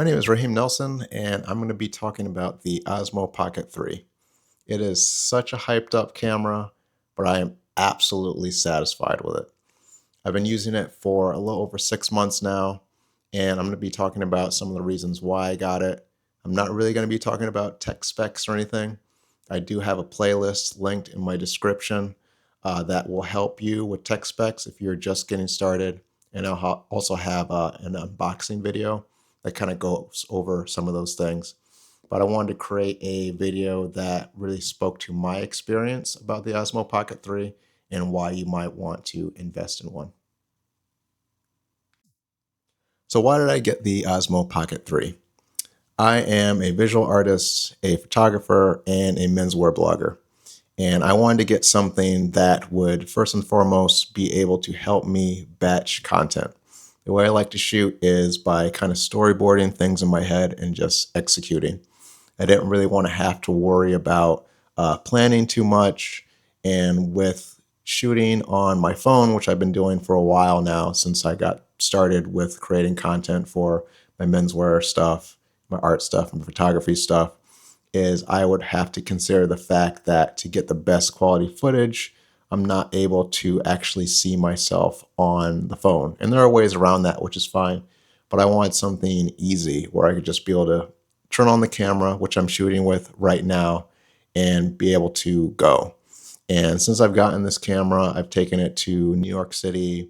My name is Raheem Nelson, and I'm going to be talking about the Osmo Pocket 3. It is such a hyped up camera, but I am absolutely satisfied with it. I've been using it for a little over 6 months now, and I'm going to be talking about some of the reasons why I got it. I'm not really going to be talking about tech specs or anything. I do have a playlist linked in my description that will help you with tech specs if you're just getting started. And I'll also have an unboxing video that kind of goes over some of those things. But I wanted to create a video that really spoke to my experience about the Osmo Pocket 3 and why you might want to invest in one. So why did I get the Osmo Pocket 3? I am a visual artist, a photographer, and a menswear blogger. And I wanted to get something that would first and foremost be able to help me batch content. The way I like to shoot is by kind of storyboarding things in my head and just executing. I didn't really want to have to worry about planning too much. And with shooting on my phone, which I've been doing for a while now since I got started with creating content for my menswear stuff, my art stuff, and photography stuff, is I would have to consider the fact that to get the best quality footage, I'm not able to actually see myself on the phone. And there are ways around that, which is fine. But I wanted something easy where I could just be able to turn on the camera, which I'm shooting with right now, and be able to go. And since I've gotten this camera, I've taken it to New York City,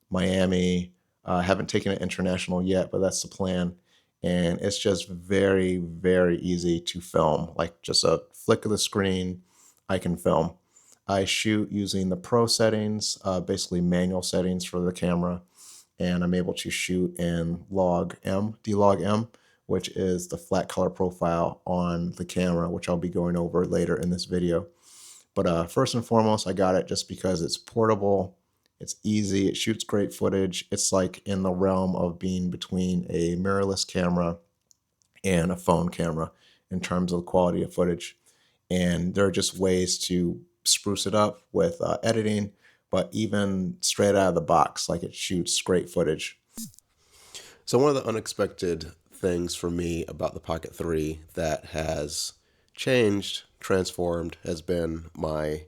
Miami. I haven't taken it international yet, but that's the plan. And it's just very, very easy to film. Like just a flick of the screen, I can film. I shoot using the pro settings, basically manual settings for the camera, and I'm able to shoot in log M, D-Log M, which is the flat color profile on the camera, which I'll be going over later in this video. But first and foremost, I got it just because it's portable, it's easy, it shoots great footage. It's like in the realm of being between a mirrorless camera and a phone camera in terms of the quality of footage. And there are just ways to spruce it up with editing, but even straight out of the box, like it shoots great footage. So one of the unexpected things for me about the Pocket 3 that has changed, transformed, has been my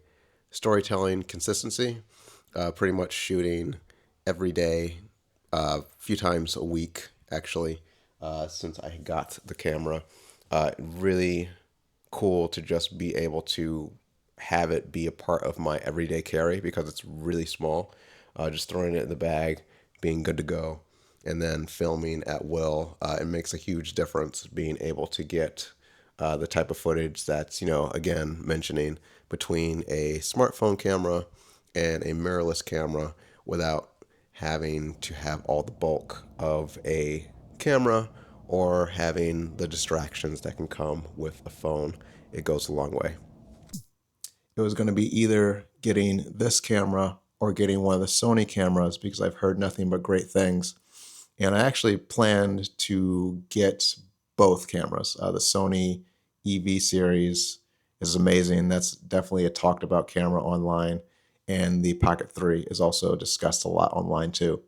storytelling consistency. Pretty much shooting every day, a few times a week, actually, since I got the camera. Really cool to just be able to have it be a part of my everyday carry because it's really small. Just throwing it in the bag, being good to go, and then filming at will. It makes a huge difference being able to get the type of footage that's, again, mentioning between a smartphone camera and a mirrorless camera without having to have all the bulk of a camera or having the distractions that can come with a phone. It goes a long way. It was going to be either getting this camera or getting one of the Sony cameras because I've heard nothing but great things. And I actually planned to get both cameras. The Sony EV series is amazing. That's definitely a talked about camera online. And the Pocket 3 is also discussed a lot online too.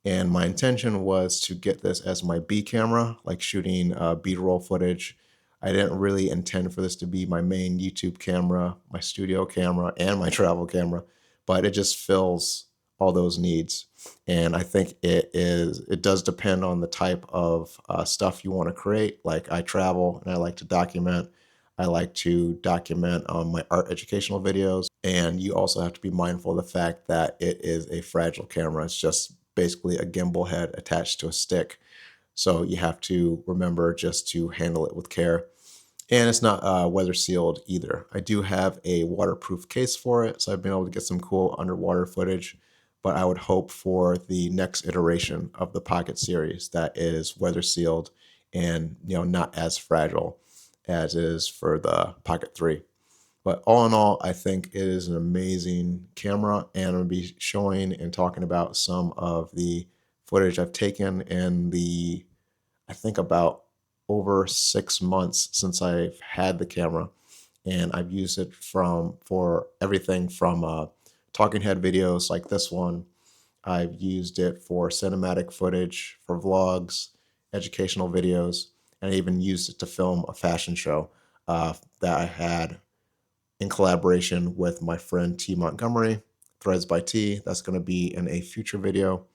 And my intention was to get this as my B camera, like shooting B-roll footage. I didn't really intend for this to be my main YouTube camera, my studio camera, and my travel camera, but it just fills all those needs. And I think it does depend on the type of stuff you want to create. Like I travel and I like to document. I like to document my art educational videos. And you also have to be mindful of the fact that it is a fragile camera. It's just basically a gimbal head attached to a stick. So you have to remember just to handle it with care. And it's not weather sealed either. I do have a waterproof case for it, so I've been able to get some cool underwater footage, but I would hope for the next iteration of the Pocket series that is weather sealed and not as fragile as is for the Pocket 3. But all in all, I think it is an amazing camera, and I'm going to be showing and talking about some of the footage I've taken in the, I think about over 6 months since I've had the camera. And I've used it for everything from talking head videos like this one. I've used it for cinematic footage, for vlogs, educational videos, and I even used it to film a fashion show that I had in collaboration with my friend T. Montgomery, Threads by T. That's going to be in a future video.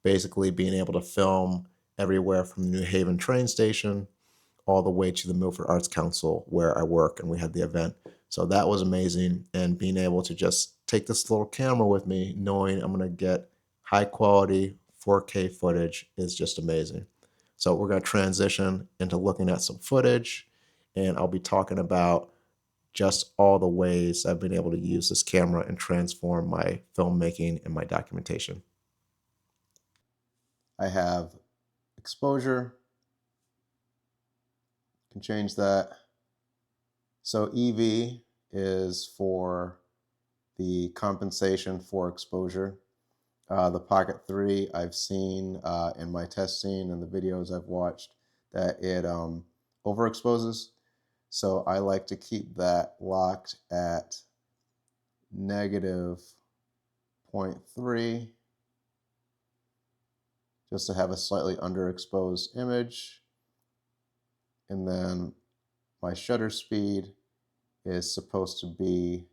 Basically, being able to film everywhere from the New Haven train station all the way to the Milford Arts Council where I work, and we had the event. So that was amazing. And being able to just take this little camera with me, knowing I'm going to get high quality 4K footage, is just amazing. So we're going to transition into looking at some footage, and I'll be talking about just all the ways I've been able to use this camera and transform my filmmaking and my documentation. I have exposure, can change that. So EV is for the compensation for exposure. The Pocket 3, I've seen in my testing and the videos I've watched that it overexposes. So I like to keep that locked at negative 0.3 just to have a slightly underexposed image. And then my shutter speed is supposed to be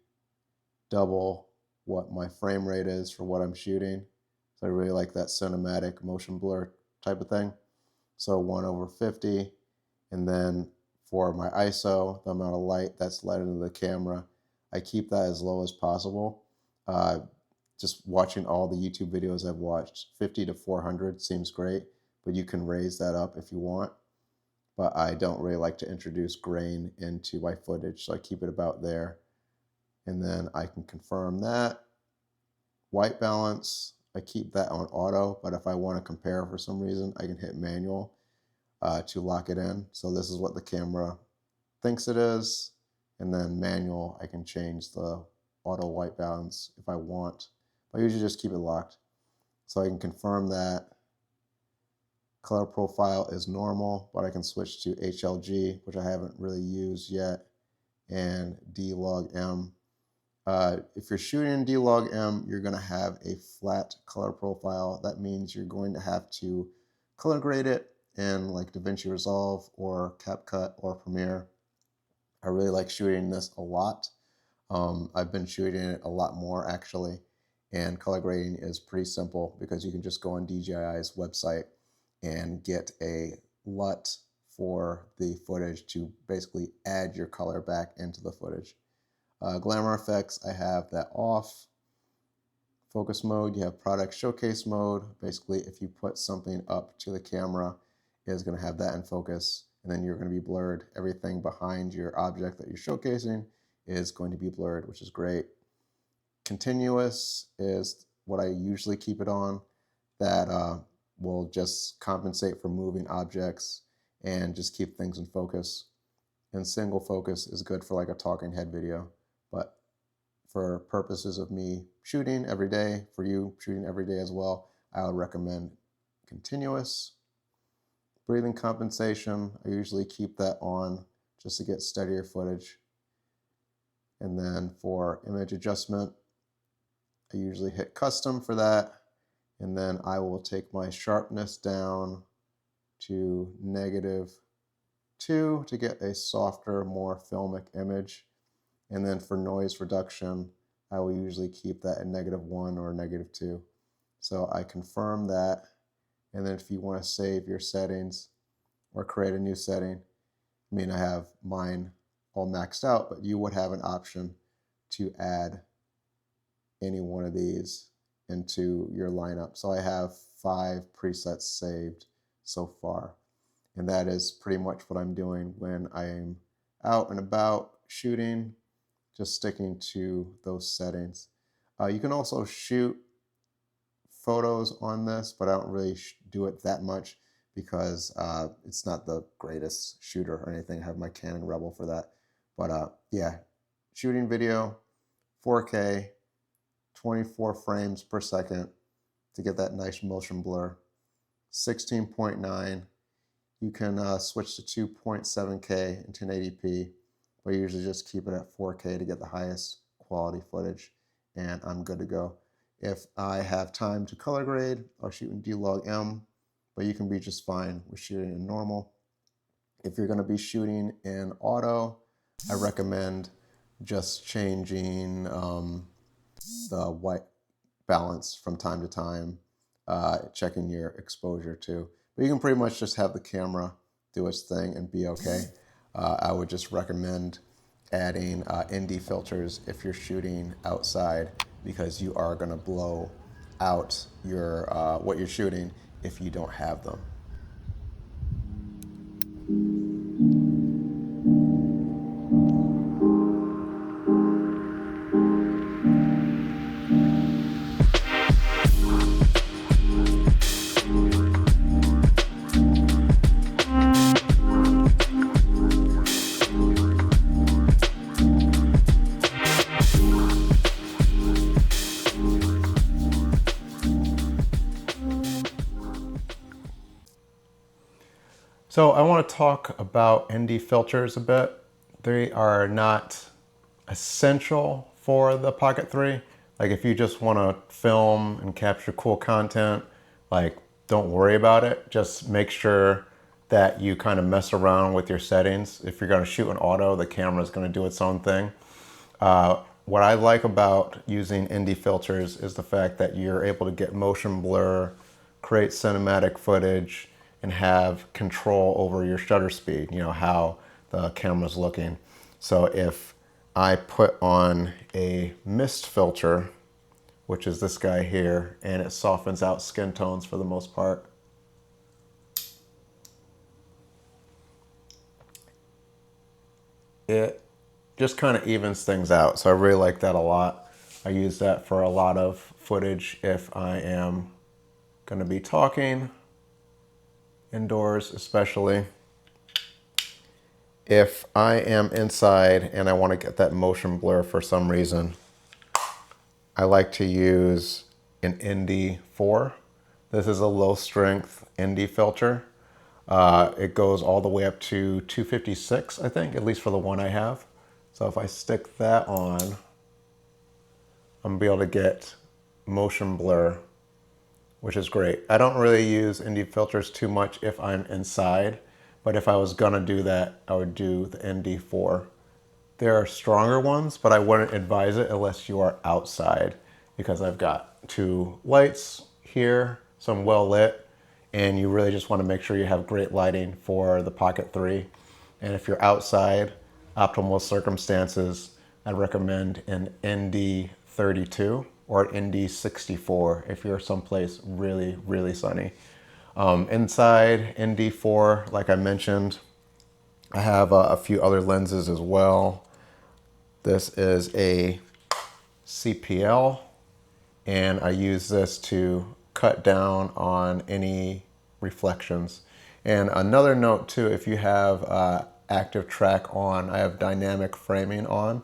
double what my frame rate is for what I'm shooting. So I really like that cinematic motion blur type of thing. So 1/50. And then for my ISO, the amount of light that's let into the camera, I keep that as low as possible. Just watching all the YouTube videos I've watched, 50 to 400 seems great, but you can raise that up if you want. But I don't really like to introduce grain into my footage, so I keep it about there. And then I can confirm that. White balance, I keep that on auto, but if I want to compare for some reason, I can hit manual to lock it in. So this is what the camera thinks it is. And then manual, I can change the auto white balance if I want. But I usually just keep it locked. So I can confirm that. Color profile is normal, but I can switch to HLG, which I haven't really used yet, and D-Log-M. If you're shooting in D-Log-M, you're going to have a flat color profile. That means you're going to have to color grade it in like DaVinci Resolve or CapCut or Premiere. I really like shooting this a lot. I've been shooting it a lot more actually, and color grading is pretty simple because you can just go on DJI's website and get a LUT for the footage to basically add your color back into the footage. Glamour effects, I have that off. Focus mode, you have product showcase mode. Basically, if you put something up to the camera, it is going to have that in focus, and then you're going to be blurred. Everything behind your object that you're showcasing is going to be blurred, which is great. Continuous is what I usually keep it on. That will just compensate for moving objects and just keep things in focus. And single focus is good for like a talking head video. But for purposes of me shooting every day, for you shooting every day as well, I would recommend continuous. Breathing compensation, I usually keep that on just to get steadier footage. And then for image adjustment, I usually hit custom for that. And then I will take my sharpness down to -2 to get a softer, more filmic image. And then for noise reduction, I will usually keep that at -1 or -2. So I confirm that. And then if you want to save your settings or create a new setting, I mean, I have mine all maxed out, but you would have an option to add any one of these into your lineup. So I have 5 presets saved so far. And that is pretty much what I'm doing when I'm out and about shooting, just sticking to those settings. You can also shoot photos on this, but I don't really do it that much because it's not the greatest shooter or anything. I have my Canon Rebel for that. But yeah, shooting video, 4K, 24 frames per second to get that nice motion blur. 16.9. You can switch to 2.7K and 1080p, but I usually just keep it at 4K to get the highest quality footage, and I'm good to go. If I have time to color grade, I'll shoot in D-Log-M, but you can be just fine with shooting in normal. If you're going to be shooting in auto, I recommend just changing the white balance from time to time, checking your exposure too. But you can pretty much just have the camera do its thing and be okay. I would just recommend adding ND filters if you're shooting outside, because you are going to blow out your what you're shooting if you don't have them. So I want to talk about ND filters a bit. They are not essential for the Pocket 3. Like if you just want to film and capture cool content, like don't worry about it. Just make sure that you kind of mess around with your settings. If you're going to shoot in auto, the camera is going to do its own thing. What I like about using ND filters is the fact that you're able to get motion blur, create cinematic footage, and have control over your shutter speed, you know, how the camera's looking. So if I put on a mist filter, which is this guy here, and it softens out skin tones for the most part, it just kind of evens things out. So I really like that a lot. I use that for a lot of footage if I am going to be talking indoors, especially. If I am inside and I want to get that motion blur for some reason, I like to use an ND4. This is a low strength ND filter. It goes all the way up to 256, I think, at least for the one I have. So if I stick that on, I'm gonna be able to get motion blur, which is great. I don't really use ND filters too much if I'm inside, but if I was gonna do that, I would do the ND4. There are stronger ones, but I wouldn't advise it unless you are outside, because I've got two lights here, so I'm well lit, and you really just want to make sure you have great lighting for the Pocket 3. And if you're outside, optimal circumstances, I'd recommend an ND32 or an ND64 if you're someplace really, really sunny. Inside ND4, like I mentioned, I have a few other lenses as well. This is a CPL, and I use this to cut down on any reflections. And another note too, if you have active track on, I have dynamic framing on,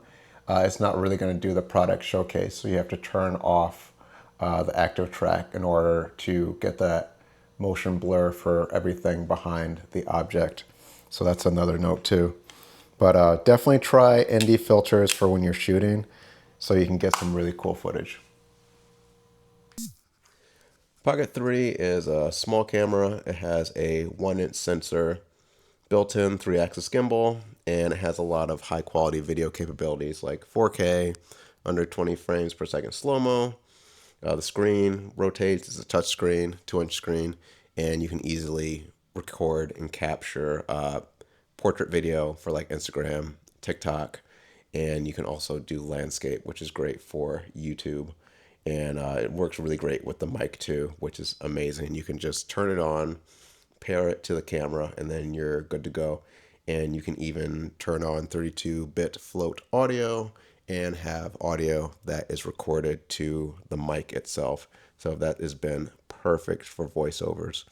it's not really going to do the product showcase, so you have to turn off the active track in order to get that motion blur for everything behind the object. So that's another note too. But definitely try ND filters for when you're shooting so you can get some really cool footage. Pocket 3 is a small camera. It has a 1-inch sensor, built-in 3-axis gimbal, and it has a lot of high-quality video capabilities like 4K, under 20 frames per second slow-mo. The screen rotates. It's a touch screen, 2-inch screen, and you can easily record and capture portrait video for like Instagram, TikTok, and you can also do landscape, which is great for YouTube. And it works really great with the mic too, which is amazing. You can just turn it on, pair it to the camera, and then you're good to go. And you can even turn on 32-bit float audio and have audio that is recorded to the mic itself. So that has been perfect for voiceovers.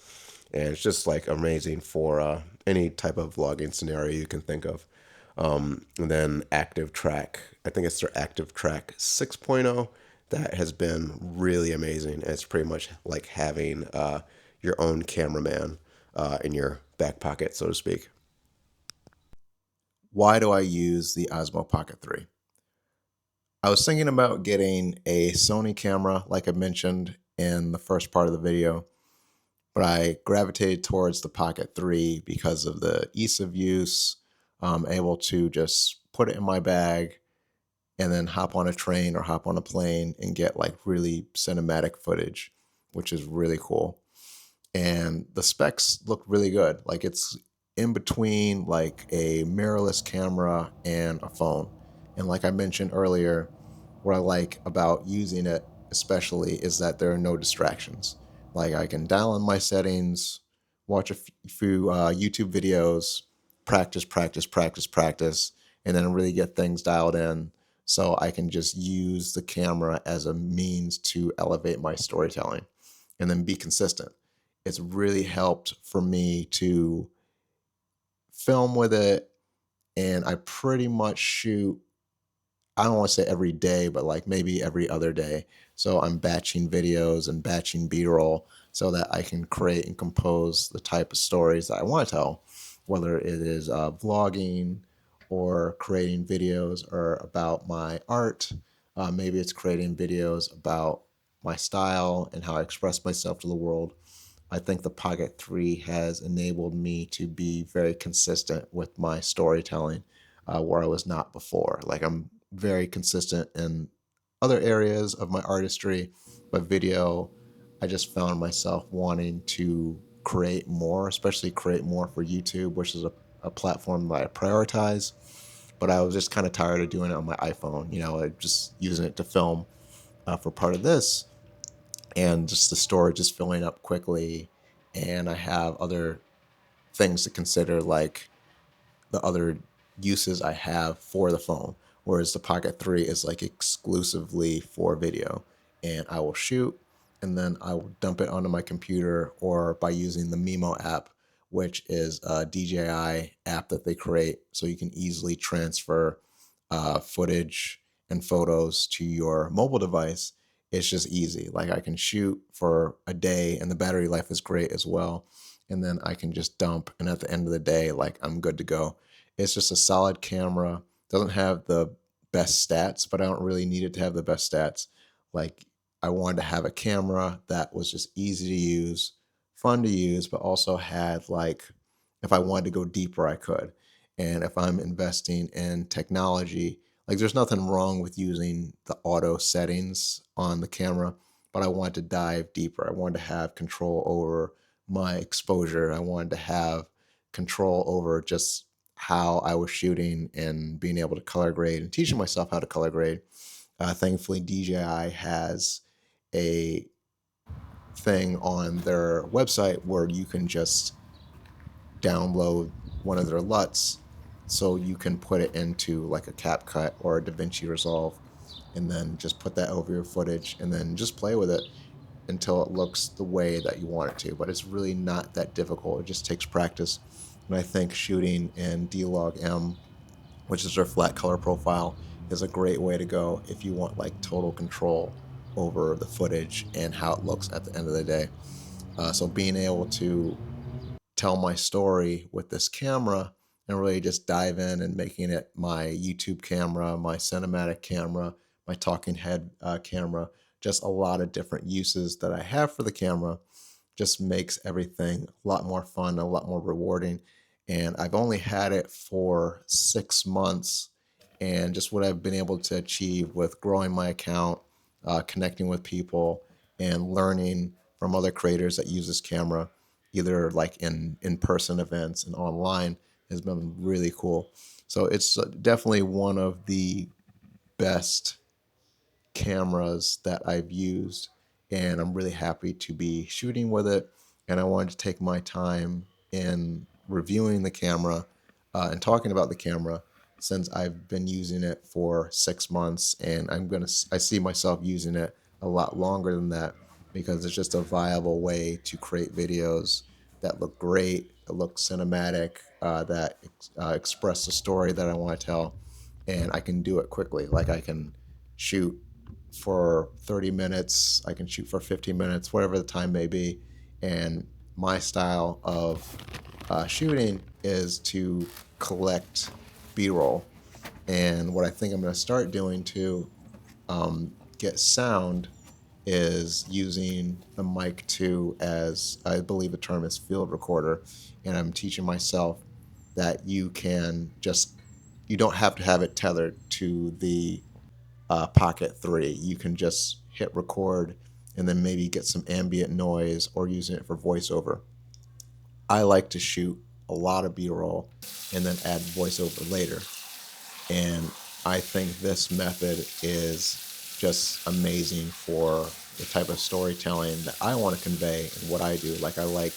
And it's just like amazing for any type of vlogging scenario you can think of. And then Active Track, I think it's their Active Track 6.0. That has been really amazing. It's pretty much like having your own cameraman in your back pocket, so to speak. Why do I use the Osmo Pocket 3? I was thinking about getting a Sony camera, like I mentioned in the first part of the video, but I gravitated towards the Pocket 3 because of the ease of use. I'm able to just put it in my bag and then hop on a train or hop on a plane and get like really cinematic footage, which is really cool. And the specs look really good. Like it's in between like a mirrorless camera and a phone. And like I mentioned earlier, what I like about using it especially is that there are no distractions. Like I can dial in my settings, watch a few YouTube videos, practice, and then really get things dialed in. So I can just use the camera as a means to elevate my storytelling and then be consistent. It's really helped for me to film with it, and I pretty much shoot, I don't want to say every day, but like maybe every other day. So I'm batching videos and batching B-roll so that I can create and compose the type of stories that I want to tell, whether it is vlogging or creating videos or about my art. Maybe it's creating videos about my style and how I express myself to the world. I think the Pocket 3 has enabled me to be very consistent with my storytelling, where I was not before. Like I'm very consistent in other areas of my artistry, but video, I just found myself wanting to create more, especially create more for YouTube, which is a platform that I prioritize. But I was just kind of tired of doing it on my iPhone, like just using it to film for part of this, and just the storage is filling up quickly, and I have other things to consider, like the other uses I have for the phone, whereas the Pocket 3 is like exclusively for video, and I will shoot and then I will dump it onto my computer, or by using the Mimo app, which is a DJI app that they create so you can easily transfer footage and photos to your mobile device. It's just easy. Like I can shoot for a day and the battery life is great as well. And then I can just dump, and at the end of the day, like I'm good to go. It's just a solid camera. Doesn't have the best stats, but I don't really need it to have the best stats. Like I wanted to have a camera that was just easy to use, fun to use, but also had like, if I wanted to go deeper, I could. And if I'm investing in technology, like there's nothing wrong with using the auto settings on the camera, but I wanted to dive deeper. I wanted to have control over my exposure. I wanted to have control over just how I was shooting and being able to color grade and teaching myself how to color grade. Thankfully, DJI has a thing on their website where you can just download one of their LUTs so you can put it into like a CapCut or a DaVinci Resolve, and then just put that over your footage and then just play with it until it looks the way that you want it to. But it's really not that difficult. It just takes practice. And I think shooting in D-Log M, which is their flat color profile, is a great way to go if you want like total control over the footage and how it looks at the end of the day. So being able to tell my story with this camera and really just dive in and making it my YouTube camera, my cinematic camera, my talking head camera, just a lot of different uses that I have for the camera, just makes everything a lot more fun, a lot more rewarding. And I've only had it for 6 months, and just what I've been able to achieve with growing my account, connecting with people, and learning from other creators that use this camera, either like in-person events and online, has been really cool. So it's definitely one of the best cameras that I've used, and I'm really happy to be shooting with it. And I wanted to take my time in reviewing the camera and talking about the camera, since I've been using it for 6 months, and I see myself using it a lot longer than that, because it's just a viable way to create videos that look great, that look cinematic, that express the story that I want to tell, and I can do it quickly. Like I can shoot for 30 minutes, I can shoot for 15 minutes, whatever the time may be. And my style of shooting is to collect B-roll. And what I think I'm going to start doing to get sound is using the mic 2 as, I believe the term is field recorder, and I'm teaching myself that you don't have to have it tethered to the Pocket 3. You can just hit record and then maybe get some ambient noise or using it for voiceover. I like to shoot a lot of B-roll and then add voiceover later. And I think this method is just amazing for the type of storytelling that I want to convey and what I do. Like, I like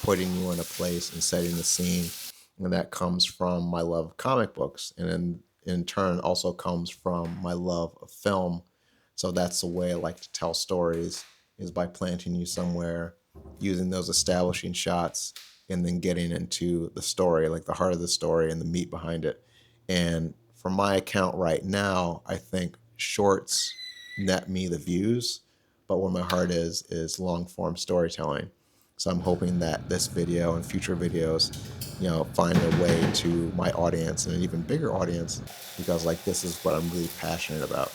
putting you in a place and setting the scene, and that comes from my love of comic books, and in turn also comes from my love of film. So that's the way I like to tell stories, is by planting you somewhere, using those establishing shots, and then getting into the story, like the heart of the story and the meat behind it. And for my account right now, I think shorts net me the views, but where my heart is long form storytelling. So I'm hoping that this video and future videos, find their way to my audience and an even bigger audience, because like this is what I'm really passionate about.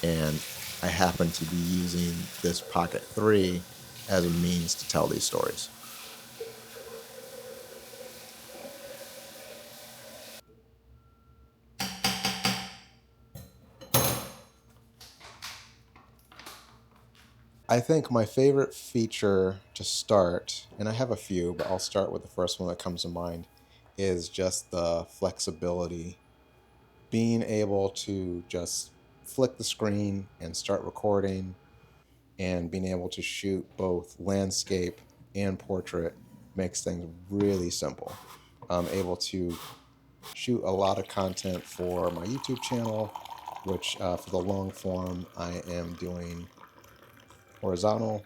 And I happen to be using this Pocket 3 as a means to tell these stories. I think my favorite feature to start, and I have a few, but I'll start with the first one that comes to mind, is just the flexibility. Being able to just flick the screen and start recording, and being able to shoot both landscape and portrait makes things really simple. I'm able to shoot a lot of content for my YouTube channel, which for the long form, I am doing horizontal,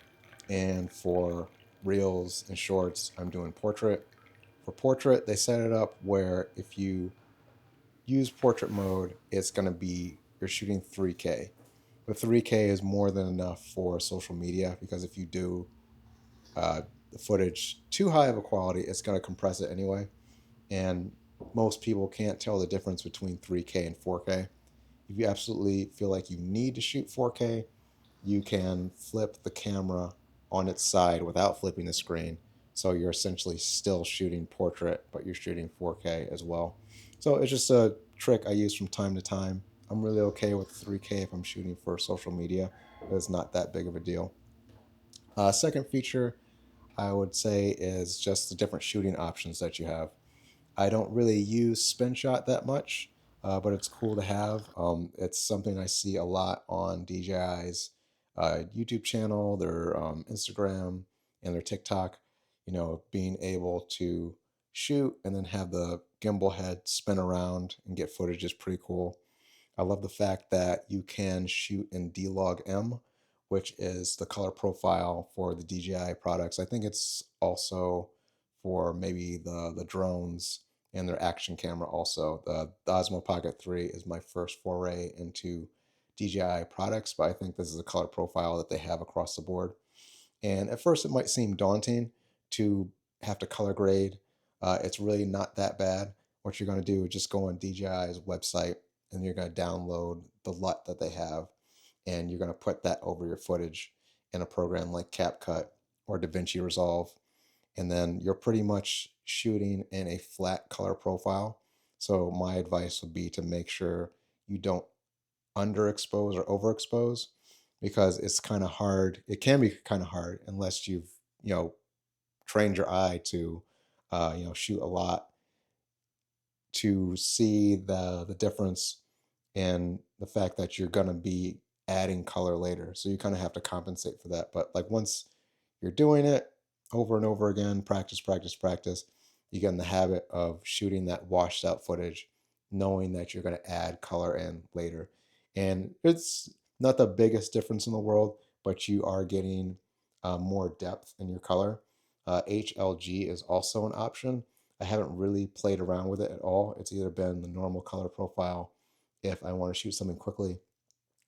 and for reels and shorts, I'm doing portrait. For portrait, they set it up where if you use portrait mode, it's going to be, you're shooting 3K. But 3K is more than enough for social media, because if you do the footage too high of a quality, it's going to compress it anyway. And most people can't tell the difference between 3K and 4K. If you absolutely feel like you need to shoot 4K, you can flip the camera on its side without flipping the screen. So you're essentially still shooting portrait, but you're shooting 4K as well. So it's just a trick I use from time to time. I'm really okay with 3K if I'm shooting for social media. It's not that big of a deal. Second feature I would say is just the different shooting options that you have. I don't really use spin shot that much, but it's cool to have. It's something I see a lot on DJI's YouTube channel, their Instagram, and their TikTok. Being able to shoot and then have the gimbal head spin around and get footage is pretty cool. I love the fact that you can shoot in D-Log M, which is the color profile for the DJI products. I think it's also for maybe the drones and their action camera also. The Osmo Pocket 3 is my first foray into DJI products, but I think this is a color profile that they have across the board. And at first, it might seem daunting to have to color grade. It's really not that bad. What you're going to do is just go on DJI's website, and you're going to download the LUT that they have, and you're going to put that over your footage in a program like CapCut or DaVinci Resolve. And then you're pretty much shooting in a flat color profile. So my advice would be to make sure you don't underexpose or overexpose, because it's kind of hard. It can be kind of hard unless you've, trained your eye to, shoot a lot, to see the difference in the fact that you're going to be adding color later. So you kind of have to compensate for that. But like once you're doing it over and over again, practice, practice, practice, you get in the habit of shooting that washed out footage, knowing that you're going to add color in later. And it's not the biggest difference in the world, but you are getting more depth in your color. HLG is also an option. I haven't really played around with it at all. It's either been the normal color profile if I want to shoot something quickly,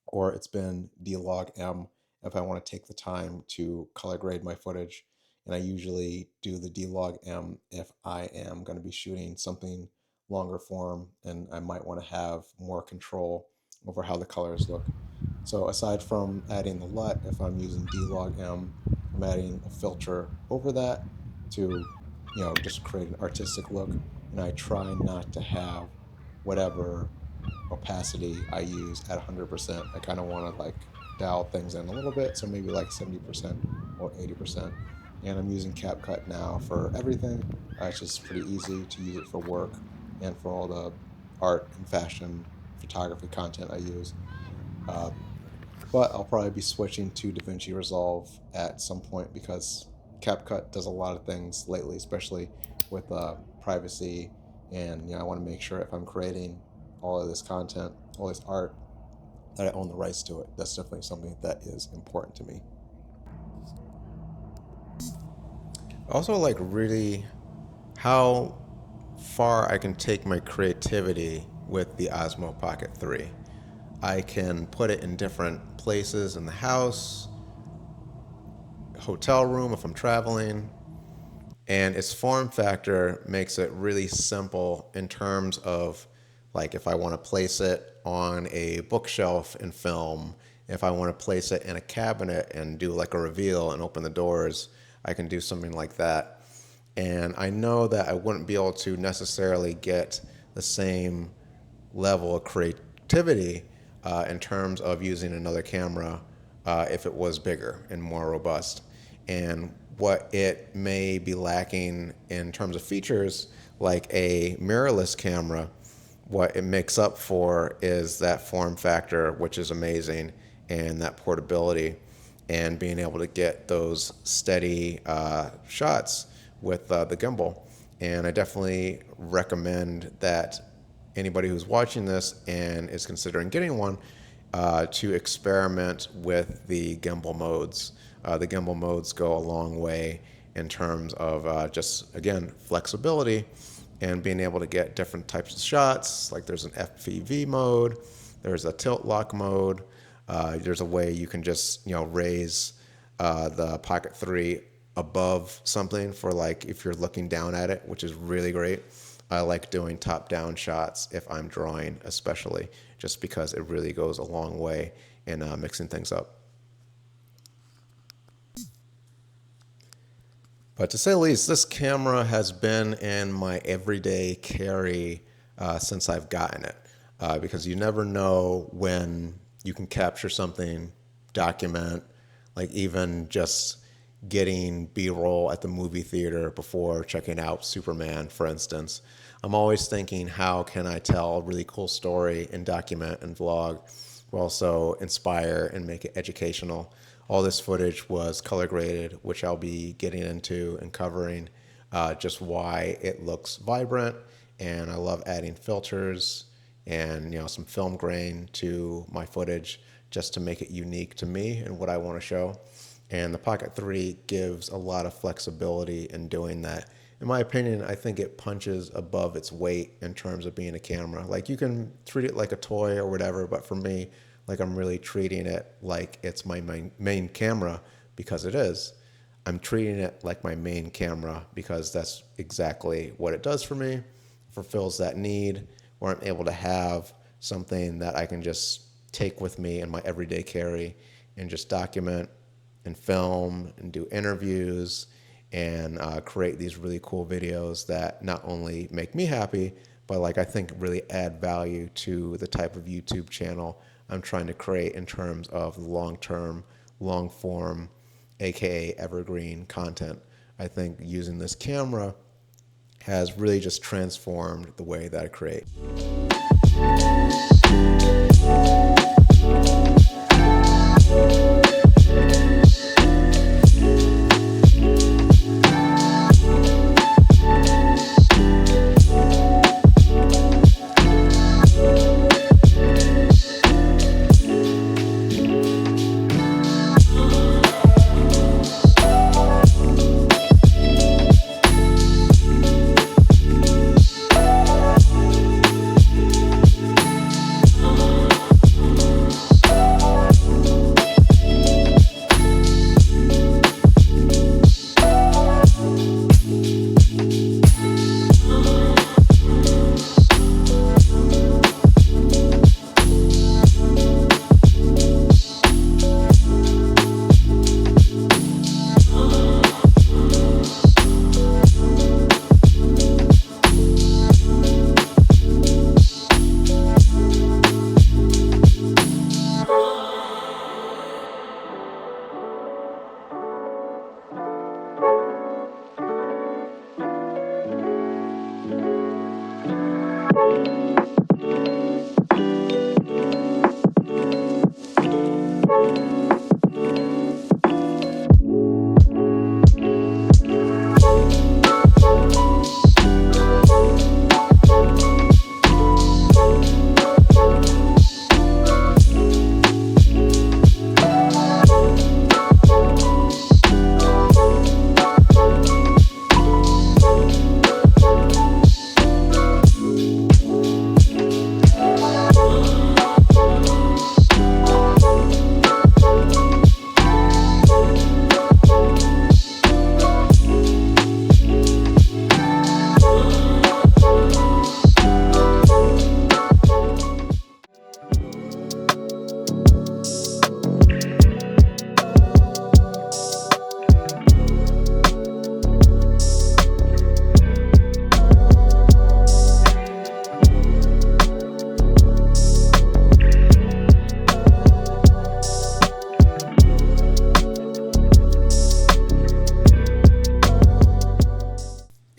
or it's been D-Log M if I want to take the time to color grade my footage. And I usually do the D-Log M if I am going to be shooting something longer form and I might want to have more control over how the colors look. So aside from adding the LUT, if I'm using D-Log-M, I'm adding a filter over that to, just create an artistic look. And I try not to have whatever opacity I use at 100%. I kind of want to like dial things in a little bit, so maybe like 70% or 80%. And I'm using CapCut now for everything. It's just pretty easy to use it for work and for all the art and fashion photography content I use. Uh, but I'll probably be switching to DaVinci Resolve at some point because CapCut does a lot of things lately, especially with privacy. And I want to make sure if I'm creating all of this content, all this art, that I own the rights to it. That's definitely something that is important to me. Also, like really how far I can take my creativity with the Osmo Pocket 3. I can put it in different places in the house, hotel room if I'm traveling, and its form factor makes it really simple in terms of like if I want to place it on a bookshelf and film, if I want to place it in a cabinet and do like a reveal and open the doors, I can do something like that. And I know that I wouldn't be able to necessarily get the same level of creativity in terms of using another camera if it was bigger and more robust. And what it may be lacking in terms of features, like a mirrorless camera, what it makes up for is that form factor, which is amazing, and that portability, and being able to get those steady shots with the gimbal. And I definitely recommend that anybody who's watching this and is considering getting one to experiment with the gimbal modes. The gimbal modes go a long way in terms of just, again, flexibility and being able to get different types of shots. Like there's an FPV mode, there's a tilt lock mode, there's a way you can just, raise the Pocket 3 above something for like if you're looking down at it, which is really great. I like doing top-down shots if I'm drawing, especially, just because it really goes a long way in mixing things up. But to say the least, this camera has been in my everyday carry since I've gotten it, because you never know when you can capture something, document, like even just getting B-roll at the movie theater before checking out Superman, for instance. I'm always thinking, how can I tell a really cool story and document and vlog, but also inspire and make it educational. All this footage was color graded, which I'll be getting into and covering just why it looks vibrant. And I love adding filters and some film grain to my footage just to make it unique to me and what I want to show. And the Pocket 3 gives a lot of flexibility in doing that. In my opinion, I think it punches above its weight in terms of being a camera. Like you can treat it like a toy or whatever, but for me, like I'm really treating it like it's my main camera because it is. I'm treating it like my main camera because that's exactly what it does for me. Fulfills that need where I'm able to have something that I can just take with me in my everyday carry and just document and film and do interviews and create these really cool videos that not only make me happy, but like I think really add value to the type of YouTube channel I'm trying to create in terms of long-term, long-form, aka evergreen content. I think using this camera has really just transformed the way that I create.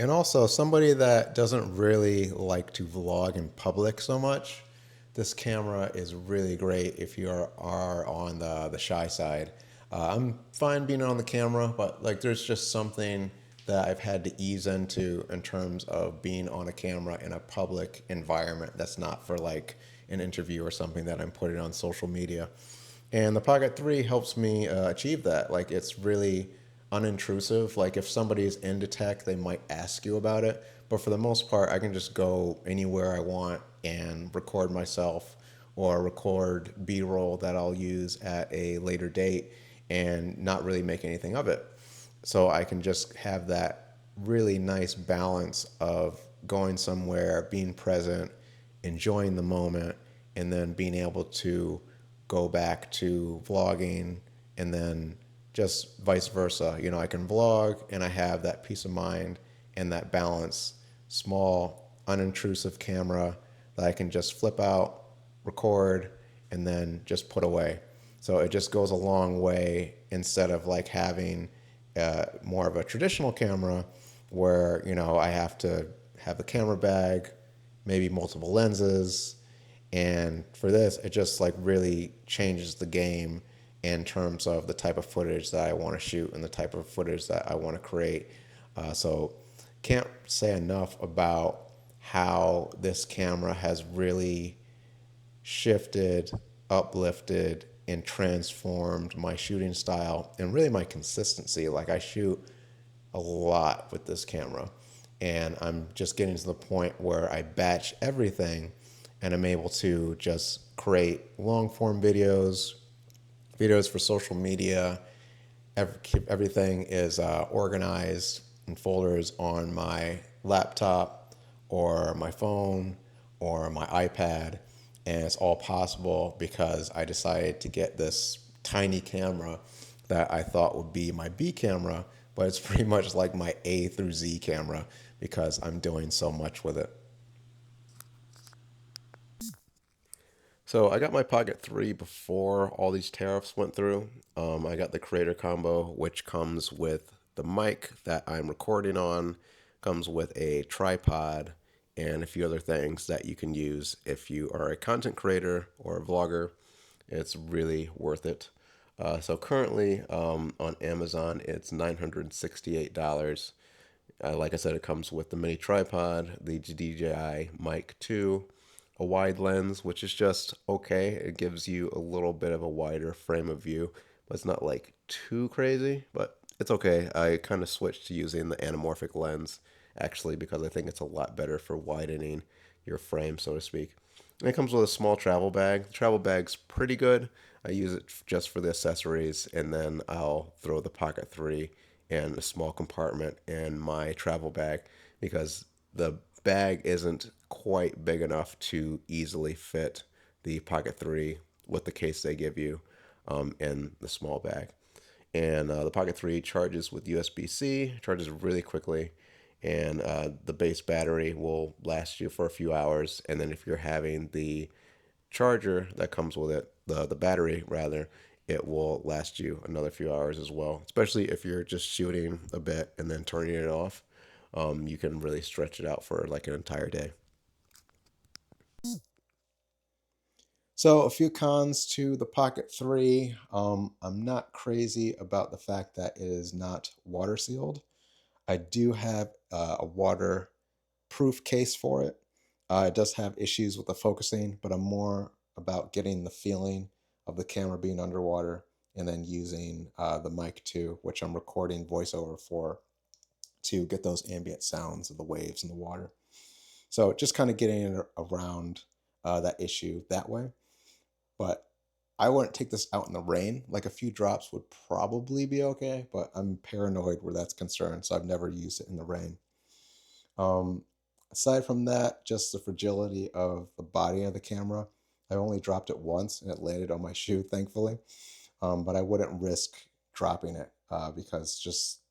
And also, somebody that doesn't really like to vlog in public so much, this camera is really great if you are on the shy side. I'm fine being on the camera, but like there's just something that I've had to ease into in terms of being on a camera in a public environment that's not for like an interview or something that I'm putting on social media. And the Pocket 3 helps me achieve that. Like it's really unintrusive. Like if somebody's into tech, they might ask you about it. But for the most part, I can just go anywhere I want and record myself or record B-roll that I'll use at a later date and not really make anything of it. So I can just have that really nice balance of going somewhere, being present, enjoying the moment, and then being able to go back to vlogging and then just vice versa. You know, I can vlog and I have that peace of mind and that balance, small, unintrusive camera that I can just flip out, record, and then just put away. So it just goes a long way instead of like having more of a traditional camera where, you know, I have to have the camera bag, maybe multiple lenses. And for this, it just like really changes the game in terms of the type of footage that I want to shoot and the type of footage that I want to create. So can't say enough about how this camera has really shifted, uplifted, and transformed my shooting style and really my consistency. Like I shoot a lot with this camera and I'm just getting to the point where I batch everything and I'm able to just create long form videos, videos for social media. Everything is organized in folders on my laptop or my phone or my iPad. And it's all possible because I decided to get this tiny camera that I thought would be my B camera, but it's pretty much like my A through Z camera because I'm doing so much with it. So I got my Pocket 3 before all these tariffs went through. I got the Creator Combo, which comes with the mic that I'm recording on, comes with a tripod, and a few other things that you can use if you are a content creator or a vlogger. It's really worth it. So currently on Amazon, it's $968. Like I said, it comes with the mini tripod, the DJI Mic 2, a wide lens, which is just okay. It gives you a little bit of a wider frame of view, but it's not like too crazy, but it's okay. I kind of switched to using the anamorphic lens actually because I think it's a lot better for widening your frame, so to speak. And it comes with a small travel bag. The travel bag's pretty good. I use it just for the accessories, and then I'll throw the Pocket 3 in a small compartment in my travel bag because the bag isn't quite big enough to easily fit the Pocket 3 with the case they give you in the small bag. And the Pocket 3 charges with USB-C, charges really quickly, and the base battery will last you for a few hours. And then if you're having the charger that comes with it, the battery rather, it will last you another few hours as well, especially if you're just shooting a bit and then turning it off. You can really stretch it out for like an entire day. So a few cons to the Pocket 3. I'm not crazy about the fact that it is not water sealed. I do have a waterproof case for it. It does have issues with the focusing, but I'm more about getting the feeling of the camera being underwater and then using the mic too, which I'm recording voiceover for to get those ambient sounds of the waves in the water. So just kind of getting around that issue that way. But I wouldn't take this out in the rain. Like a few drops would probably be okay, but I'm paranoid where that's concerned, so I've never used it in the rain. Um, Aside from that, just the fragility of the body of the camera. I only dropped it once and it landed on my shoe, thankfully. But I wouldn't risk dropping it because just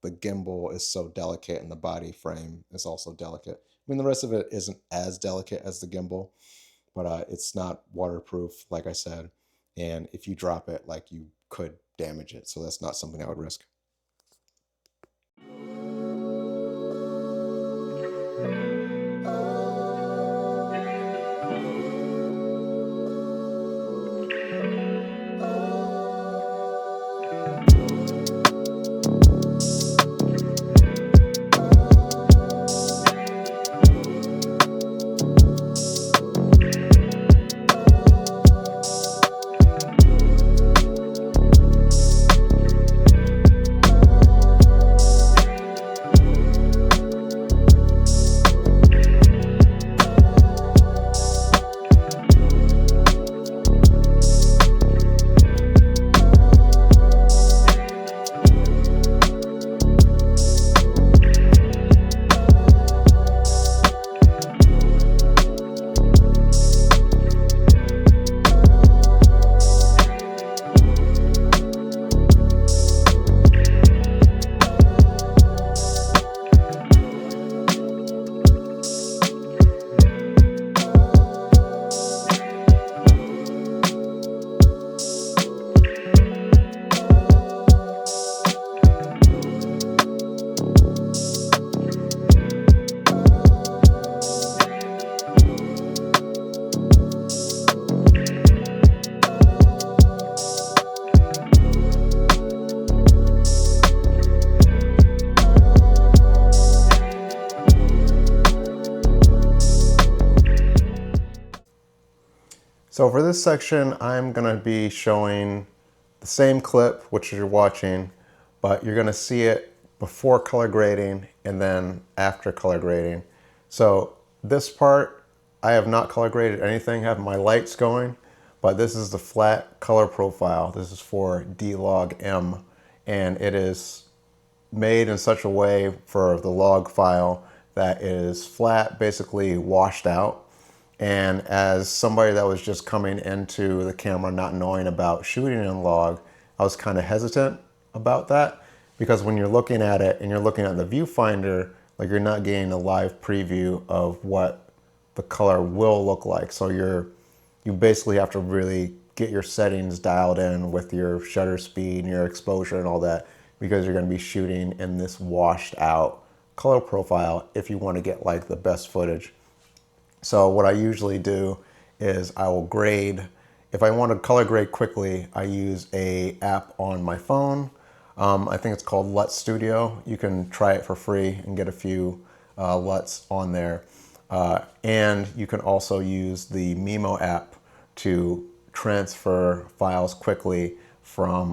the gimbal is so delicate and the body frame is also delicate. I mean, the rest of it isn't as delicate as the gimbal, but it's not waterproof, like I said. And if you drop it, like you could damage it. So that's not something I would risk. So for this section, I'm going to be showing the same clip, which you're watching, but you're going to see it before color grading and then after color grading. So this part, I have not color graded anything, I have my lights going, but this is the flat color profile. This is for D-Log M, and it is made in such a way for the log file that it is flat, basically washed out. And as somebody that was just coming into the camera not knowing about shooting in log, I was kind of hesitant about that because when you're looking at it and you're looking at the viewfinder, like you're not getting a live preview of what the color will look like. So you basically have to really get your settings dialed in with your shutter speed and your exposure and all that, because you're going to be shooting in this washed out color profile if you want to get like the best footage. So what I usually do is I will grade. If I want to color grade quickly, I use a app on my phone. I think it's called LUT Studio. You can try it for free and get a few LUTs on there. And you can also use the Mimo app to transfer files quickly from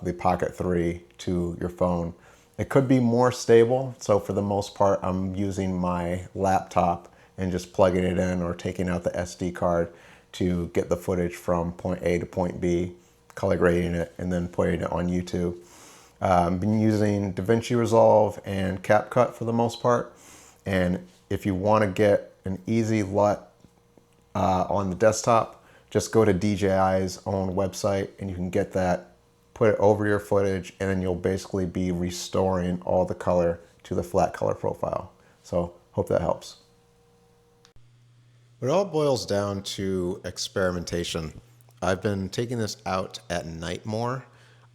the Pocket 3 to your phone. It could be more stable. So for the most part, I'm using my laptop and just plugging it in or taking out the SD card to get the footage from point A to point B, color grading it, and then putting it on YouTube. I've been using DaVinci Resolve and CapCut for the most part. And if you want to get an easy LUT on the desktop, just go to DJI's own website and you can get that, put it over your footage, and then you'll basically be restoring all the color to the flat color profile. So hope that helps. It all boils down to experimentation. I've been taking this out at night more.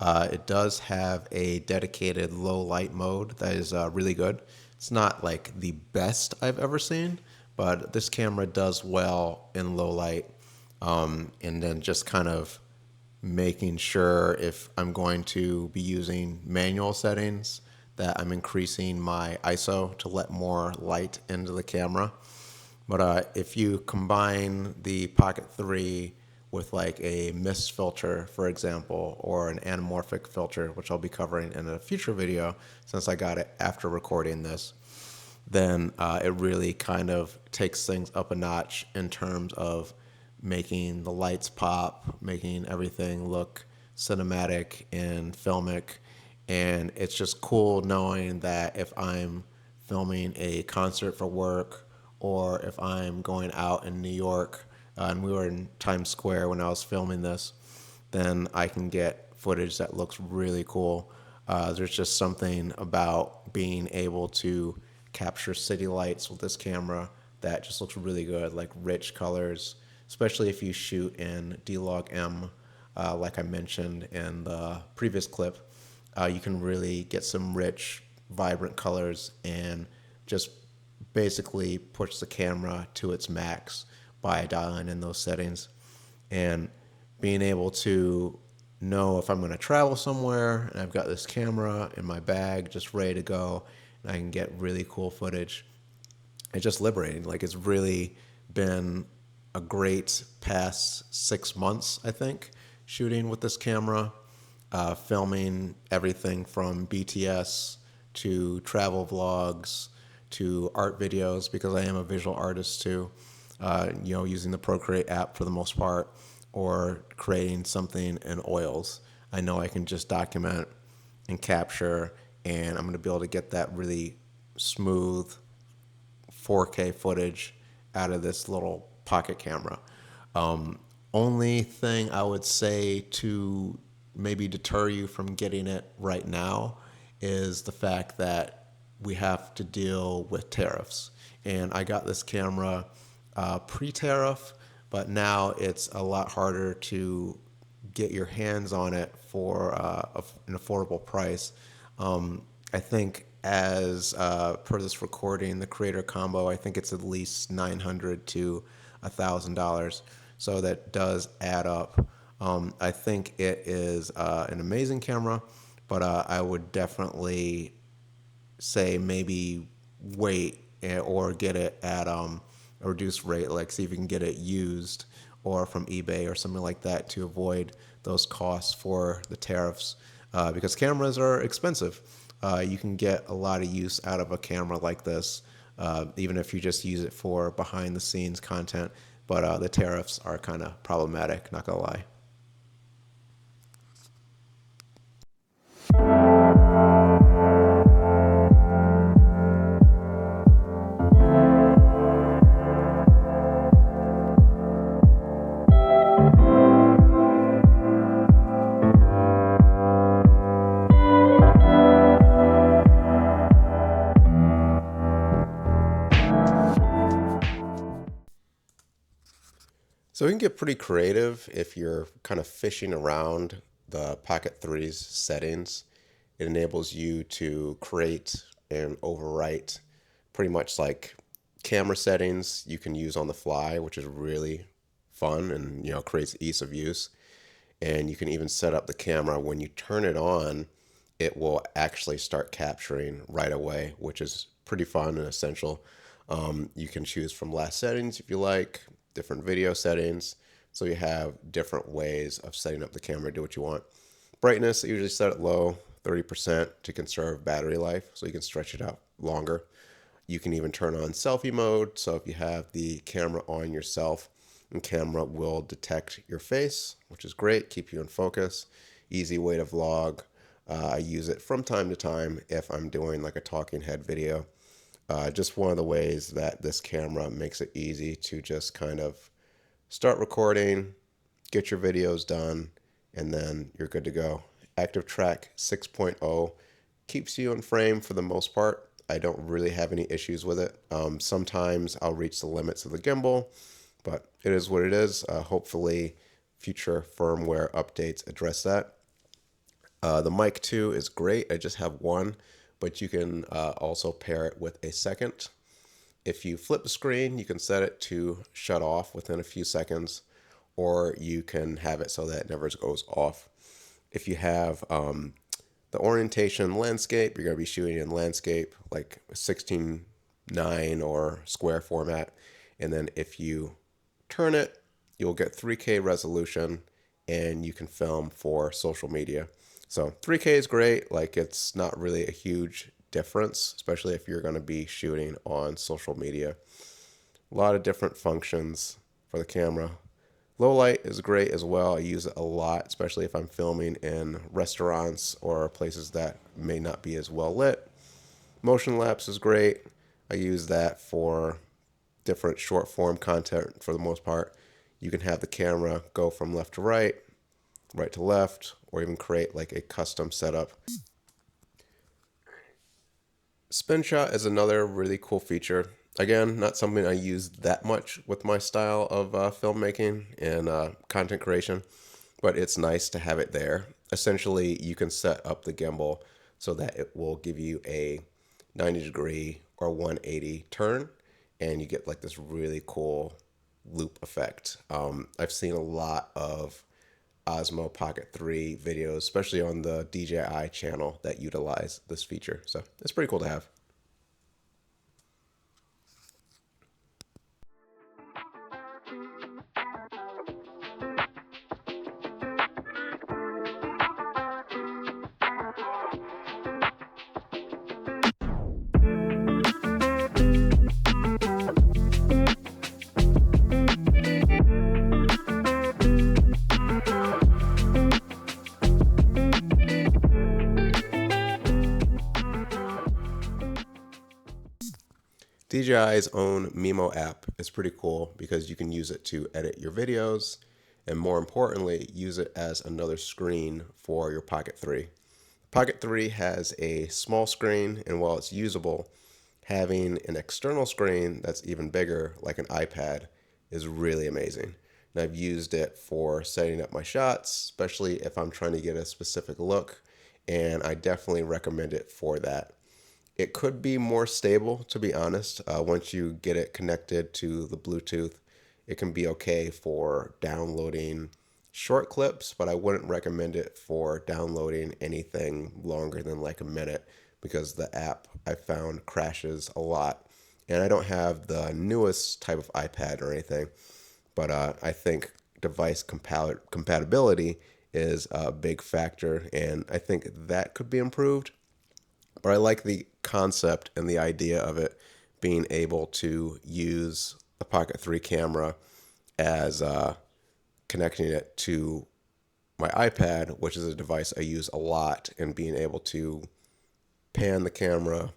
It does have a dedicated low light mode that is really good. It's not like the best I've ever seen, but this camera does well in low light. And then just kind of making sure if I'm going to be using manual settings that I'm increasing my ISO to let more light into the camera. But if you combine the Pocket 3 with like a mist filter, for example, or an anamorphic filter, which I'll be covering in a future video since I got it after recording this, then it really kind of takes things up a notch in terms of making the lights pop, making everything look cinematic and filmic. And it's just cool knowing that if I'm filming a concert for work or if I'm going out in New York, and we were in Times Square when I was filming this, then I can get footage that looks really cool. There's just something about being able to capture city lights with this camera that just looks really good, like rich colors, especially if you shoot in D-Log M, like I mentioned in the previous clip. You can really get some rich, vibrant colors and just basically push the camera to its max by dialing in those settings. And being able to know if I'm going to travel somewhere and I've got this camera in my bag just ready to go and I can get really cool footage. It's just liberating. Like, it's really been a great past 6 months, I think, shooting with this camera, filming everything from BTS to travel vlogs to art videos, because I am a visual artist too. Using the Procreate app for the most part, or creating something in oils. I know I can just document and capture, and I'm going to be able to get that really smooth 4K footage out of this little pocket camera. Only thing I would say to maybe deter you from getting it right now is the fact that we have to deal with tariffs. And I got this camera pre-tariff, but now it's a lot harder to get your hands on it for an affordable price. I think as per this recording, the creator combo, I think it's at least $900 to $1,000. So that does add up. I think it is an amazing camera, but I would definitely say maybe wait or get it at a reduced rate, like see if you can get it used or from eBay or something like that to avoid those costs for the tariffs, because cameras are expensive. You can get a lot of use out of a camera like this, even if you just use it for behind the scenes content, but the tariffs are kind of problematic, not gonna lie. So you can get pretty creative if you're kind of fishing around the Pocket 3's settings. It enables you to create and overwrite pretty much like camera settings you can use on the fly, which is really fun and creates ease of use. And you can even set up the camera when you turn it on, it will actually start capturing right away, which is pretty fun and essential. You can choose from last settings if you like, different video settings. So you have different ways of setting up the camera, do what you want. Brightness, I usually set it low, 30% to conserve battery life, so you can stretch it out longer. You can even turn on selfie mode. So if you have the camera on yourself, the camera will detect your face, which is great, keep you in focus. Easy way to vlog. I use it from time to time if I'm doing like a talking head video. Just one of the ways that this camera makes it easy to just kind of start recording, get your videos done, and then you're good to go. Active Track 6.0 keeps you in frame for the most part. I don't really have any issues with it. Sometimes I'll reach the limits of the gimbal, but it is what it is. Hopefully future firmware updates address that. The mic 2 is great. I just have one, but you can also pair it with a second. If you flip the screen, you can set it to shut off within a few seconds, or you can have it so that it never goes off. If you have the orientation landscape, you're going to be shooting in landscape like 16:9 or square format. And then if you turn it, you'll get 3K resolution and you can film for social media. So 3K is great. Like, it's not really a huge difference, especially if you're going to be shooting on social media. A lot of different functions for the camera. Low light is great as well. I use it a lot, especially if I'm filming in restaurants or places that may not be as well lit. Motion lapse is great. I use that for different short form content for the most part. You can have the camera go from left to right, right to left, or even create like a custom setup. Spin shot is another really cool feature. Again, not something I use that much with my style of filmmaking and content creation, but it's nice to have it there. Essentially, you can set up the gimbal so that it will give you a 90-degree or 180 turn, and you get like this really cool loop effect. I've seen a lot of Osmo Pocket 3 videos, especially on the DJI channel, that utilize this feature. So it's pretty cool to have. DJI's own Mimo app is pretty cool because you can use it to edit your videos and, more importantly, use it as another screen for your Pocket 3. Pocket 3 has a small screen, and while it's usable, having an external screen that's even bigger, like an iPad, is really amazing. And I've used it for setting up my shots, especially if I'm trying to get a specific look, and I definitely recommend it for that. It could be more stable, to be honest. Once you get it connected to the Bluetooth, it can be okay for downloading short clips, but I wouldn't recommend it for downloading anything longer than like a minute because the app I found crashes a lot. And I don't have the newest type of iPad or anything, but I think device compatibility is a big factor, and I think that could be improved. But I like the concept and the idea of it being able to use the Pocket 3 camera as connecting it to my iPad, which is a device I use a lot, and being able to pan the camera,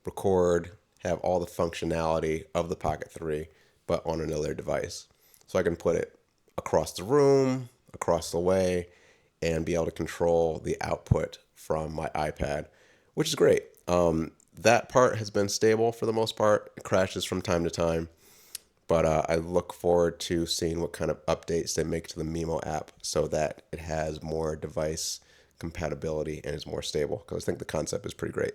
record, have all the functionality of the Pocket 3, but on another device. So I can put it across the room, across the way, and be able to control the output from my iPad, which is great. That part has been stable for the most part. It crashes from time to time, but I look forward to seeing what kind of updates they make to the Mimo app so that it has more device compatibility and is more stable, because I think the concept is pretty great.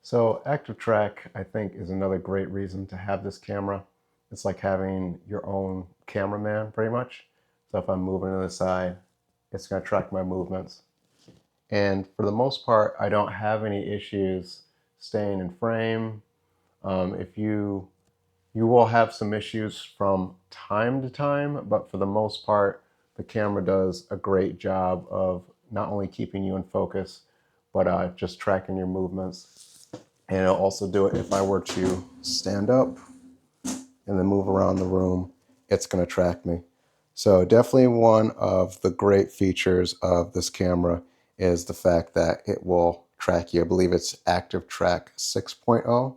So active track, I think, is another great reason to have this camera. It's like having your own cameraman, pretty much. So if I'm moving to the side, it's going to track my movements. And for the most part, I don't have any issues staying in frame. If you will have some issues from time to time, but for the most part, the camera does a great job of not only keeping you in focus, but just tracking your movements. And it'll also do it if I were to stand up and then move around the room, it's going to track me. So definitely one of the great features of this camera is the fact that it will track you. I believe it's Active Track 6.0,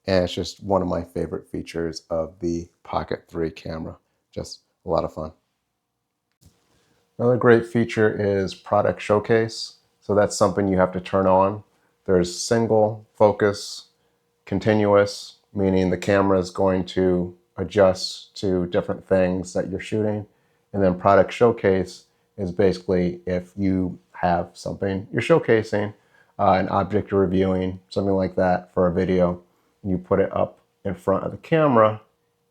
and it's just one of my favorite features of the Pocket 3 camera. Just a lot of fun. Another great feature is product showcase. So that's something you have to turn on. There's single focus, continuous, meaning the camera is going to adjust to different things that you're shooting. And then product showcase is basically if you have something you're showcasing, an object you're reviewing, something like that for a video, and you put it up in front of the camera,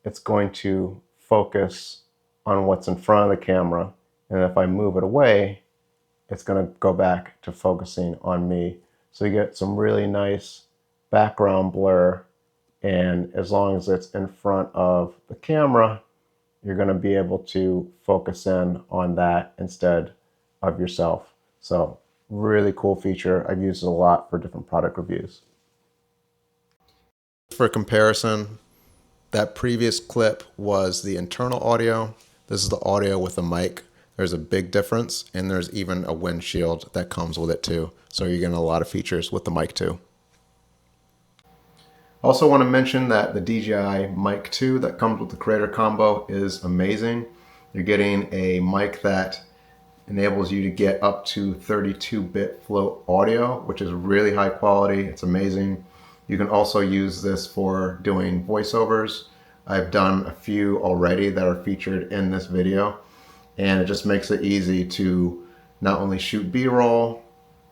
it's going to focus on what's in front of the camera. And if I move it away, it's going to go back to focusing on me. So you get some really nice background blur, and as long as it's in front of the camera, you're going to be able to focus in on that instead of yourself. So really cool feature. I've used it a lot for different product reviews. For comparison, that previous clip was the internal audio. This is the audio with the mic. There's a big difference, and there's even a windshield that comes with it too. So you're getting a lot of features with the mic too. I also want to mention that the DJI Mic 2 that comes with the Creator Combo is amazing. You're getting a mic that enables you to get up to 32-bit float audio, which is really high quality. It's amazing. You can also use this for doing voiceovers. I've done a few already that are featured in this video, and it just makes it easy to not only shoot B-roll,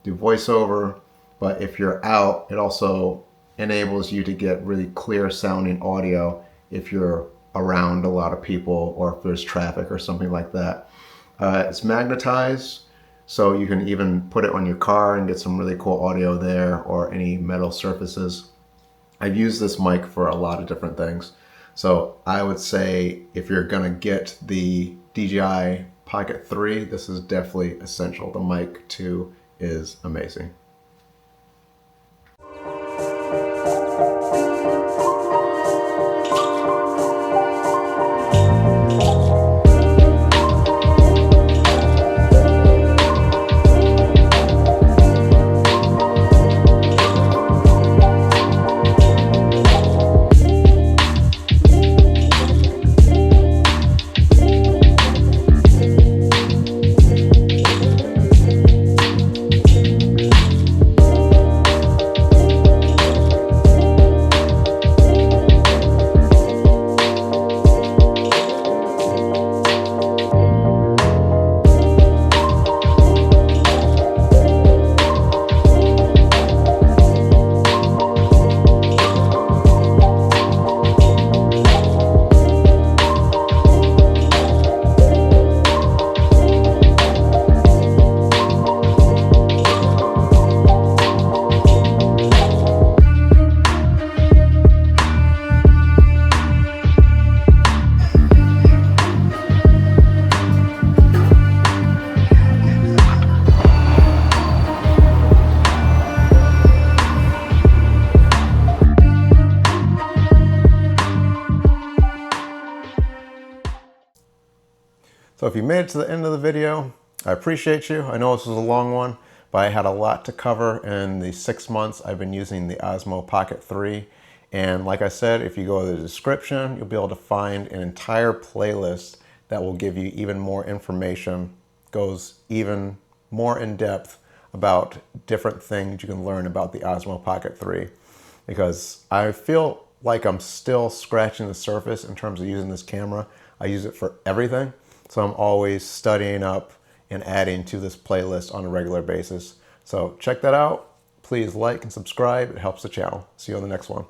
do voiceover, but if you're out, it also enables you to get really clear sounding audio if you're around a lot of people or if there's traffic or something like that. It's magnetized, so you can even put it on your car and get some really cool audio there, or any metal surfaces. I've used this mic for a lot of different things. So I would say if you're gonna get the DJI Pocket 3, this is definitely essential. The mic 2 is amazing. So if you made it to the end of the video, I appreciate you. I know this was a long one, but I had a lot to cover in the 6 months I've been using the Osmo Pocket 3. And like I said, if you go to the description, you'll be able to find an entire playlist that will give you even more information, goes even more in depth about different things you can learn about the Osmo Pocket 3. Because I feel like I'm still scratching the surface in terms of using this camera. I use it for everything. So I'm always studying up and adding to this playlist on a regular basis. So check that out. Please like and subscribe. It helps the channel. See you on the next one.